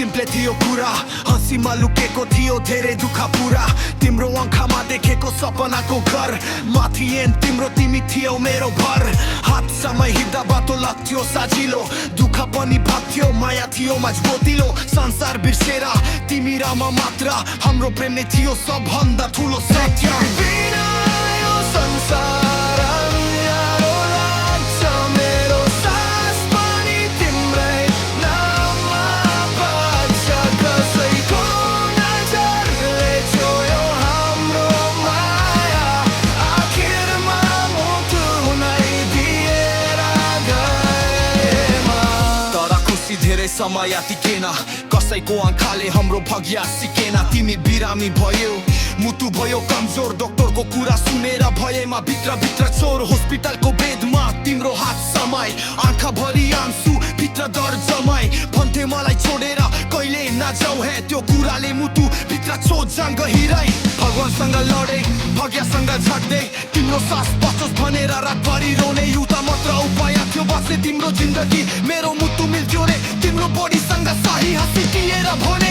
Simple थियो कुरा, हँसीमा लुकेको थियो धेरै दुःख पुरा। तिम्रो आँखामा देखेको सपनाको घर माथि एन तिम्रो, तिमी थियौ मेरो भर। हातसम्म हिँड्दा बाटो लाग्थ्यो सजिलो, दुःख पनि भाग्थ्यो, माया थियो मजबुतिलो। संसार बिर्सेर तिमी र म मात्र, हाम्रो प्रेम नै थियो सबभन्दा ठुलो सत्य। बिना यो संसार अँध्यारो लाग्छ, मेरो सास पनि तिम्रै नाममा बाँच्छ। कसैको नजरले छोयो हाम्रो माया, आखिरमा मुटु नै दिएर गएमा। तर खुसी धेरै समय टिकेन, कसैको आँखाले हाम्रो भाग्य सिकेन। तिमी बिरामी भयो, मुटु भयो कमजोर, डाक्टरको कुरा सुनेर भएमा भित्र भित्र चोर। हस्पिटलको बेडमा तिम्रो हात समाई, आँखा भरि आँसु भित्र डर जमाई। भन्थे मलाई छोडेर कहिले नजाऊ हे, त्यो कुराले मुटु भित्र चोट जान गहिराई। भगवानसँग लडे, भाग्यसँग झट्दै, तिम्रो सास बचोस् भनेर रातभरि रोने। एउटा मात्र उपाय थियो बाँच्ने तिम्रो जिन्दगी, मेरो मुटु मिल्थ्यो रे तिम्रो बडीसँग। सही हाँसी दिएर भने